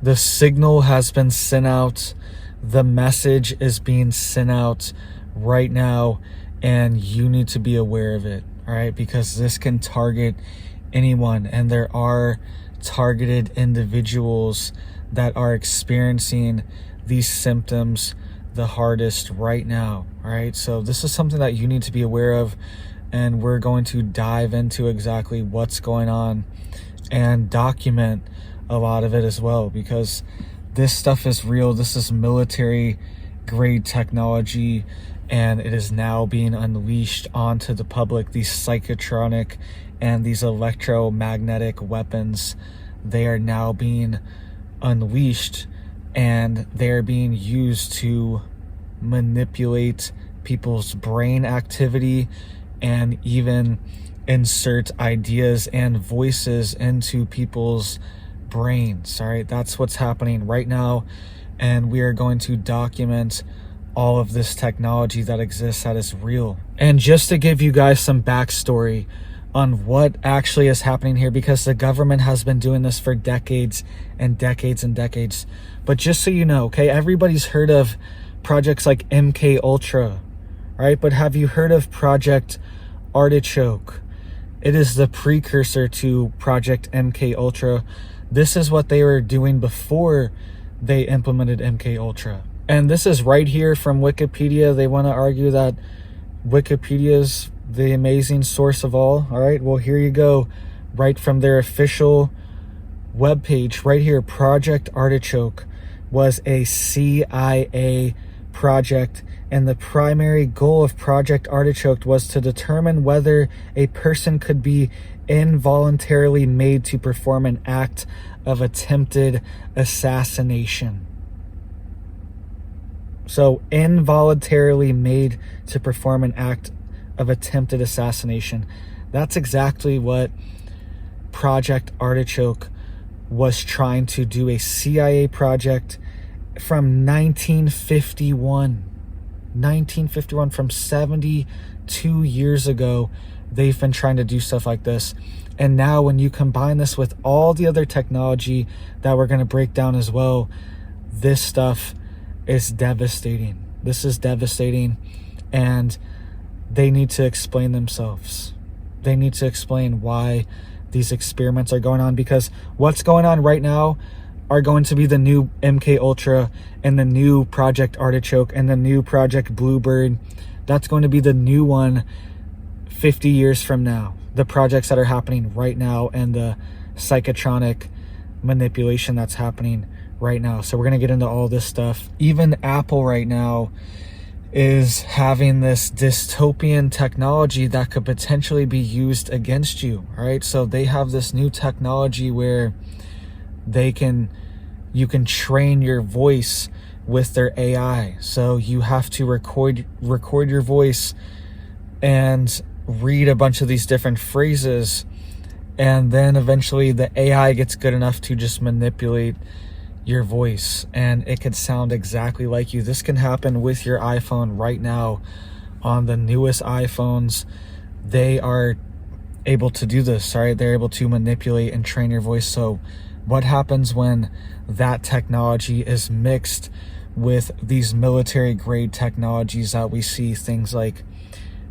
The signal has been sent out. The message is being sent out right now, and you need to be aware of it, all right? Because this can target anyone, and there are targeted individuals that are experiencing these symptoms the hardest right now, all right? So this is something that you need to be aware of, and we're going to dive into exactly what's going on and document a lot of it as well, because this stuff is real. This is military grade technology, and it is now being unleashed onto the public. These psychotronic and these electromagnetic weapons, they are now being unleashed, and they're being used to manipulate people's brain activity and even insert ideas and voices into people's brains. All right, that's what's happening right now, and we are going to document all of this technology that exists that is real. And just to give you guys some backstory on what actually is happening here, because the government has been doing this for decades and decades and decades. But just so you know, okay, everybody's heard of projects like MK Ultra, right? But have you heard of Project Artichoke? It is the precursor to Project MK Ultra. This is what they were doing before they implemented MK Ultra. And this is right here from Wikipedia. They want to argue that Wikipedia is the amazing source of all right, well, here you go, right from their official webpage right here. Project Artichoke was a CIA project, and the primary goal of Project Artichoke was to determine whether a person could be involuntarily made to perform an act of attempted assassination. So involuntarily made to perform an act of attempted assassination. That's exactly what Project Artichoke was trying to do, a CIA project from 1951, from 72 years ago. They've been trying to do stuff like this. And now when you combine this with all the other technology that we're going to break down as well, this stuff is devastating. This is devastating, and they need to explain themselves. They need to explain why these experiments are going on, because what's going on right now are going to be the new MK Ultra and the new Project Artichoke and the new Project Bluebird. That's going to be the new one 50 years from now. The projects that are happening right now and the psychotronic manipulation that's happening right now. So we're going to get into all this stuff. Even Apple right now is having this dystopian technology that could potentially be used against you, right? So they have this new technology where you can train your voice with their AI. So you have to record your voice and read a bunch of these different phrases, and then eventually the AI gets good enough to just manipulate your voice, and it could sound exactly like you. This can happen with your iPhone right now. On the newest iPhones, they are able to do this, right? They're able to manipulate and train your voice. So what happens when that technology is mixed with these military grade technologies that we see, things like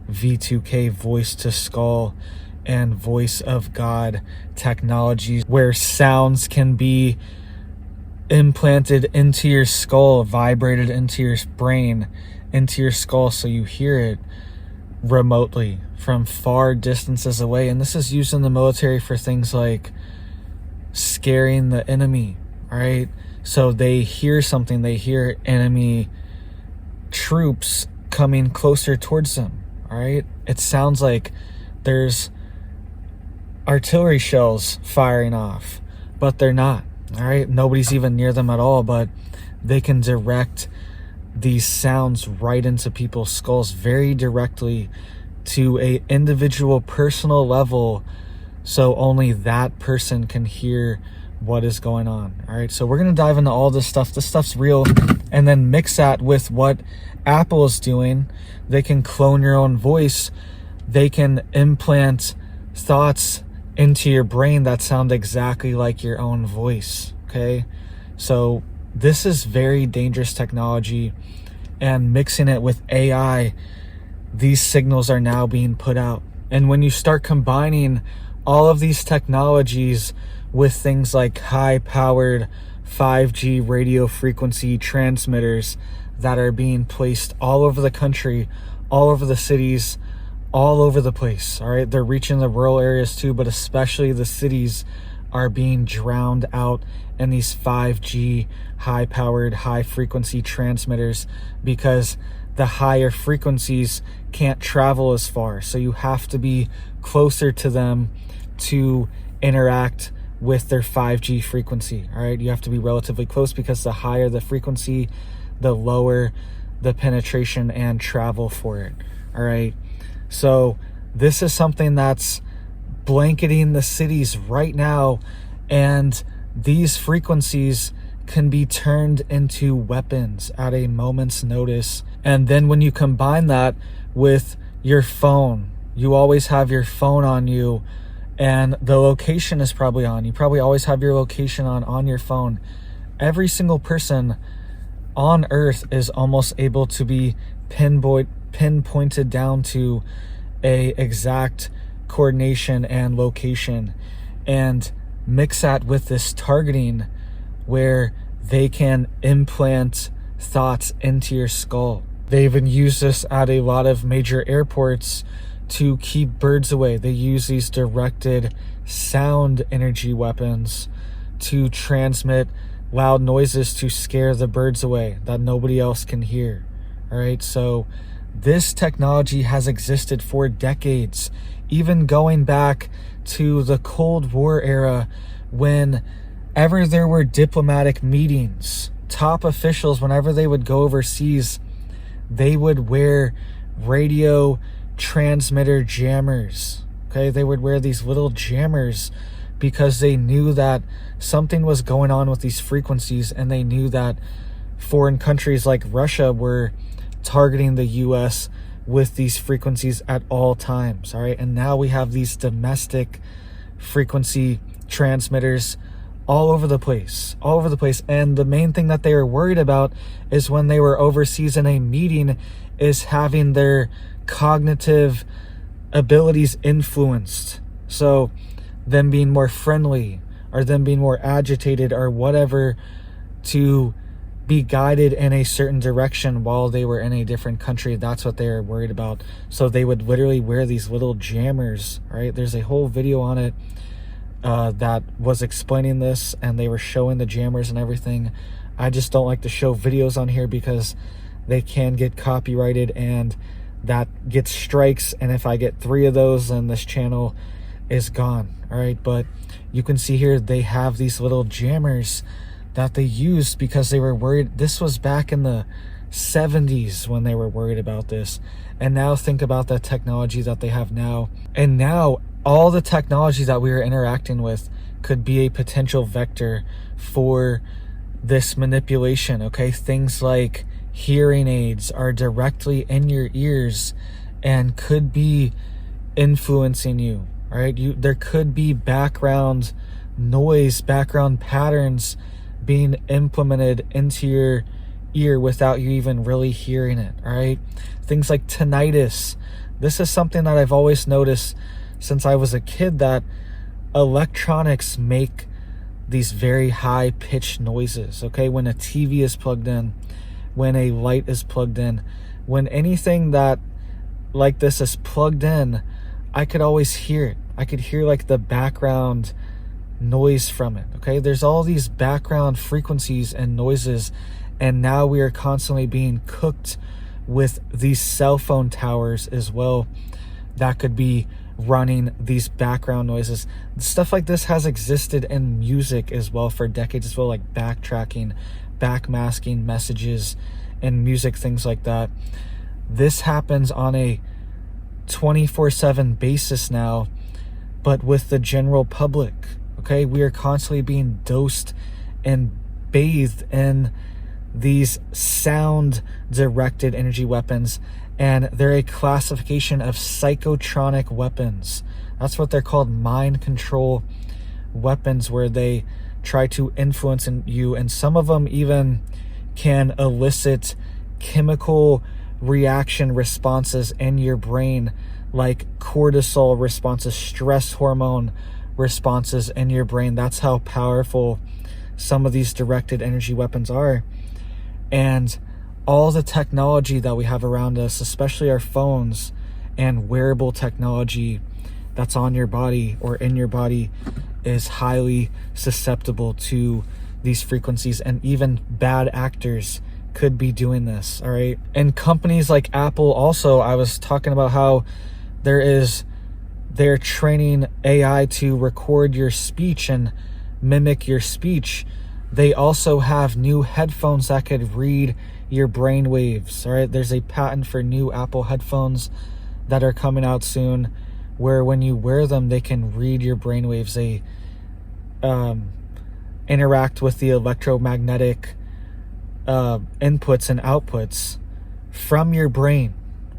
V2K, voice to skull, and voice of God technologies, where sounds can be implanted into your skull, vibrated into your brain, into your skull, so you hear it remotely from far distances away. And this is used in the military for things like scaring the enemy, right? So they hear something, they hear enemy troops coming closer towards them, all right? It sounds like there's artillery shells firing off, but they're not. All right, nobody's even near them at all, but they can direct these sounds right into people's skulls very directly to a individual personal level, so only that person can hear what is going on. All right, so we're going to dive into all this stuff. This stuff's real, and then mix that with what Apple is doing. They can clone your own voice. They can implant thoughts into your brain that sound exactly like your own voice, okay? So this is very dangerous technology, and mixing it with AI, these signals are now being put out. And when you start combining all of these technologies with things like high-powered 5G radio frequency transmitters that are being placed all over the country, all over the cities, all over the place, all right? They're reaching the rural areas too, but especially the cities are being drowned out in these 5G high-powered, high-frequency transmitters, because the higher frequencies can't travel as far. So you have to be closer to them to interact with their 5G frequency, all right? You have to be relatively close, because the higher the frequency, the lower the penetration and travel for it, all right? So this is something that's blanketing the cities right now, and these frequencies can be turned into weapons at a moment's notice. And then when you combine that with your phone, you always have your phone on you, and the location is probably on. You probably always have your location on your phone. Every single person on Earth is almost able to be pinpointed down to a exact coordination and location, and mix that with this targeting where they can implant thoughts into your skull. They even use this at a lot of major airports to keep birds away. They use these directed sound energy weapons to transmit loud noises to scare the birds away that nobody else can hear. All right, so this technology has existed for decades, even going back to the Cold War era, whenever there were diplomatic meetings, top officials, whenever they would go overseas, they would wear radio transmitter jammers. Okay, they would wear these little jammers because they knew that something was going on with these frequencies, and they knew that foreign countries like Russia were targeting the US with these frequencies at all times. All right, and now we have these domestic frequency transmitters all over the place. And the main thing that they were worried about is when they were overseas in a meeting is having their cognitive abilities influenced. So them being more friendly, or them being more agitated, or whatever, to be guided in a certain direction while they were in a different country. That's what they were worried about. So they would literally wear these little jammers, right? There's a whole video on it that was explaining this, and they were showing the jammers and everything. I just don't like to show videos on here because they can get copyrighted, and that gets strikes, and if I get 3 of those, then this channel is gone. All right, but you can see here they have these little jammers that they used because they were worried. This was back in the 70s when they were worried about this. And now think about the technology that they have now. And now all the technology that we are interacting with could be a potential vector for this manipulation. Okay, things like hearing aids are directly in your ears and could be influencing you. All right, there could be background noise, background patterns being implemented into your ear without you even really hearing it. All right, things like tinnitus. This is something that I've always noticed since I was a kid, that electronics make these very high pitched noises. Okay, when a TV is plugged in, when a light is plugged in, when anything that like this is plugged in, I could always hear it. I could hear like the background noise from it. Okay, there's all these background frequencies and noises, and now we are constantly being cooked with these cell phone towers as well that could be running these background noises. Stuff like this has existed in music as well for decades as well, like backtracking, backmasking messages and music, things like that. This happens on a 24/7 basis now, but with the general public. Okay, we are constantly being dosed and bathed in these sound directed energy weapons, and they're a classification of psychotronic weapons. That's what they're called, mind control weapons, where they try to influence you, and some of them even can elicit chemical reaction responses in your brain, like cortisol responses, stress hormone responses in your brain. That's how powerful some of these directed energy weapons are. And all the technology that we have around us, especially our phones and wearable technology that's on your body or in your body, is highly susceptible to these frequencies, and even bad actors could be doing this. All right. And companies like Apple also, I was talking about how they're training AI to record your speech and mimic your speech. They also have new headphones that could read your brain waves. All right. There's a patent for new Apple headphones that are coming out soon, where when you wear them, they can read your brain waves. They interact with the electromagnetic inputs and outputs from your brain,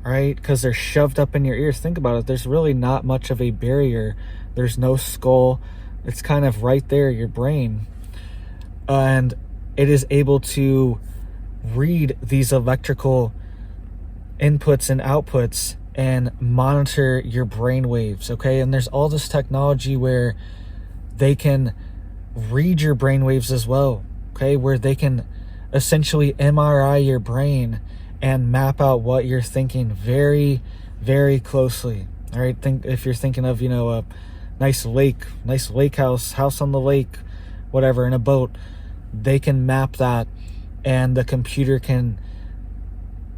right? Because they're shoved up in your ears. Think about it. There's really not much of a barrier. There's no skull. It's kind of right there, your brain. And it is able to read these electrical inputs and outputs and monitor your brain waves, okay? And there's all this technology where they can read your brain waves as well, okay? Where they can essentially MRI your brain and map out what you're thinking very, very closely. All right, if you're thinking of, a nice lake house on the lake, whatever, in a boat, they can map that, and the computer can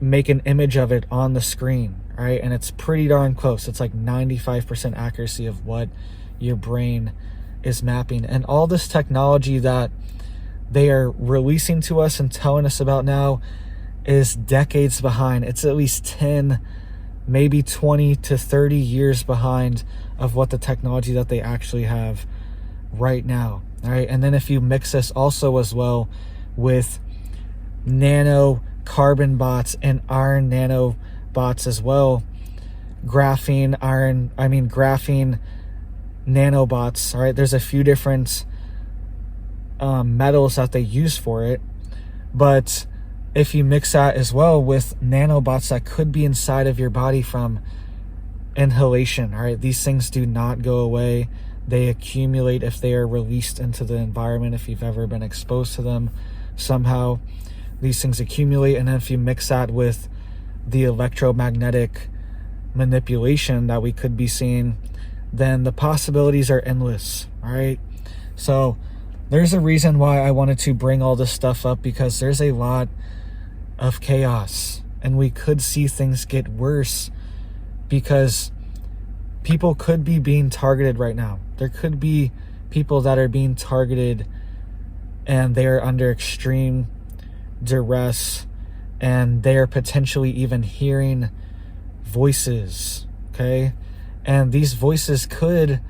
make an image of it on the screen, right? And it's pretty darn close. It's like 95% accuracy of what your brain is mapping. And all this technology that they are releasing to us and telling us about now is decades behind. It's at least 10, maybe 20 to 30 years behind of what the technology that they actually have right now. All right. And then if you mix this also as well with nano carbon bots and iron nanobots as well, graphene nanobots. All right. There's a few different metals that they use for it, but if you mix that as well with nanobots that could be inside of your body from inhalation, all right, these things do not go away. They accumulate if they are released into the environment. If you've ever been exposed to them somehow, these things accumulate. And then if you mix that with the electromagnetic manipulation that we could be seeing, then the possibilities are endless. All right. So there's a reason why I wanted to bring all this stuff up, because there's a lot of chaos and we could see things get worse, because people could be being targeted right now. There could be people that are being targeted and they're under extreme duress, and they're potentially even hearing voices, okay? And these voices could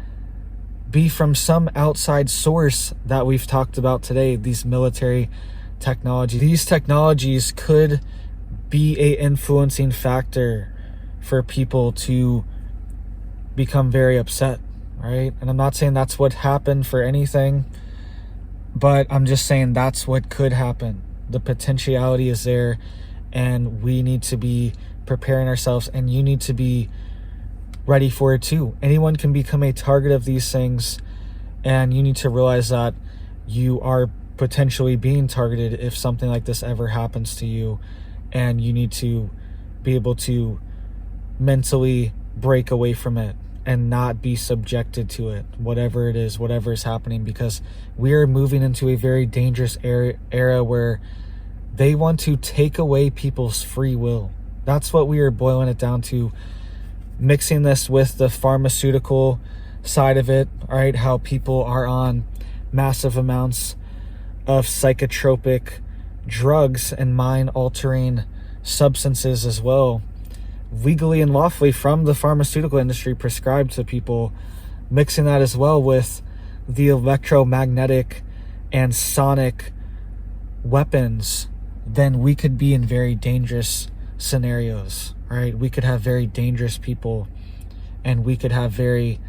be from some outside source that we've talked about today, these military technologies. These technologies could be a influencing factor for people to become very upset, right? And I'm not saying that's what happened for anything, but I'm just saying that's what could happen. The potentiality is there, and we need to be preparing ourselves, and you need to be ready for it too. Anyone can become a target of these things, and you need to realize that you are potentially being targeted if something like this ever happens to you, and you need to be able to mentally break away from it and not be subjected to it, whatever it is, whatever is happening, because we are moving into a very dangerous era where they want to take away people's free will. That's what we are boiling it down to. Mixing this with the pharmaceutical side of it, all right, how people are on massive amounts of psychotropic drugs and mind-altering substances as well, legally and lawfully from the pharmaceutical industry prescribed to people, mixing that as well with the electromagnetic and sonic weapons, then we could be in very dangerous scenarios, right? We could have very dangerous people, and we could have very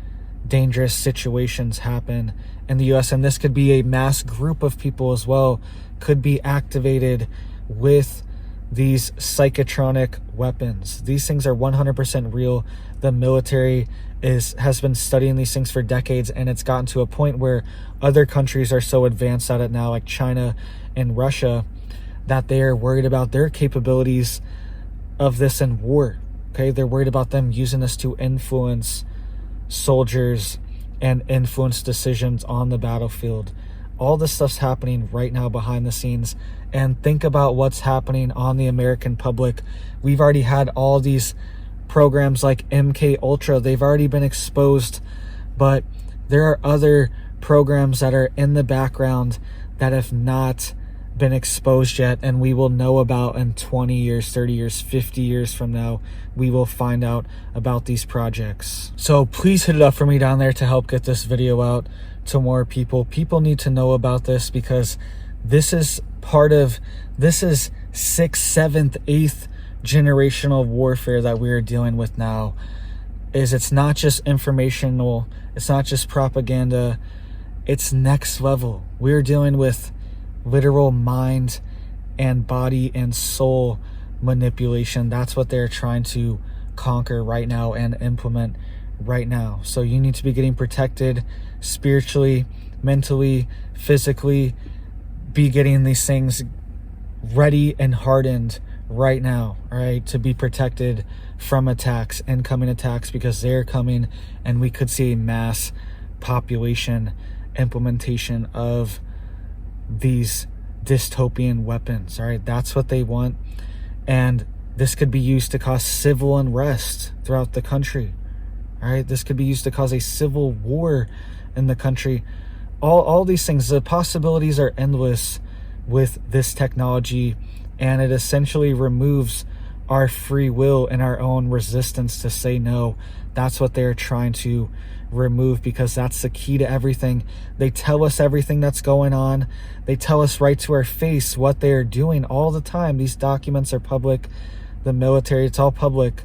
dangerous situations happen in the US. And this could be a mass group of people as well, could be activated with these psychotronic weapons. These things are 100% real. The military has been studying these things for decades, and it's gotten to a point where other countries are so advanced at it now, like China and Russia, that they are worried about their capabilities of this in war. Okay, they're worried about them using this to influence soldiers and influence decisions on the battlefield. All this stuff's happening right now behind the scenes. And think about what's happening on the American public. We've already had all these programs like MK Ultra. They've already been exposed, but there are other programs that are in the background that have not been exposed yet, and we will know about in 20 years, 30 years, 50 years from now. We will find out about these projects. So please hit it up for me down there to help get this video out to more people. People need to know about this, because this is this is 6th, 7th, 8th generational warfare that we're dealing with now. It's not just informational, it's not just propaganda, it's next level. We're dealing with literal mind and body and soul manipulation. That's what they're trying to conquer right now and implement right now. So you need to be getting protected spiritually, mentally, physically. Be getting these things ready and hardened right now, all right, to be protected from attacks, incoming attacks, because they're coming, and we could see a mass population implementation of these dystopian weapons. All right, that's what they want, and this could be used to cause civil unrest throughout the country. All right, this could be used to cause a civil war in the country. All these things, the possibilities are endless with this technology, and it essentially removes our free will and our own resistance to say no. That's what they're trying to remove, because that's the key to everything. They tell us everything that's going on. They tell us right to our face what they're doing all the time. These documents are public. The military, it's all public,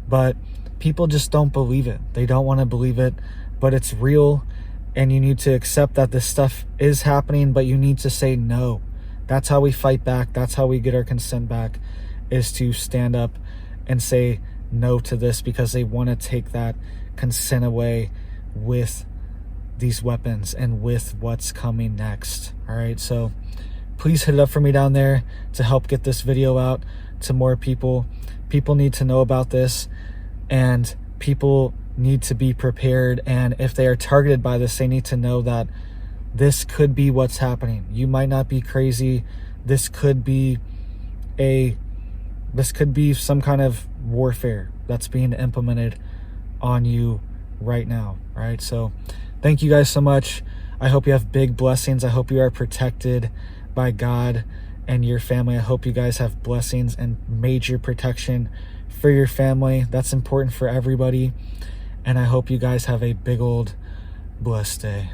but people just don't believe it. They don't want to believe it, but it's real. And you need to accept that this stuff is happening, but you need to say no. That's how we fight back. That's how we get our consent back, is to stand up and say no to this, because they want to take that consent away with these weapons and with what's coming next. All right, so please hit it up for me down there to help get this video out to more people. People need to know about this, and people need to be prepared. And if they are targeted by this, they need to know that this could be what's happening. You might not be crazy. This could be some kind of warfare that's being implemented on you right now. All right, so thank you guys so much. I hope you have big blessings. I hope you are protected by God and your family. I hope you guys have blessings and major protection for your family. That's important for everybody. And I hope you guys have a big old blessed day.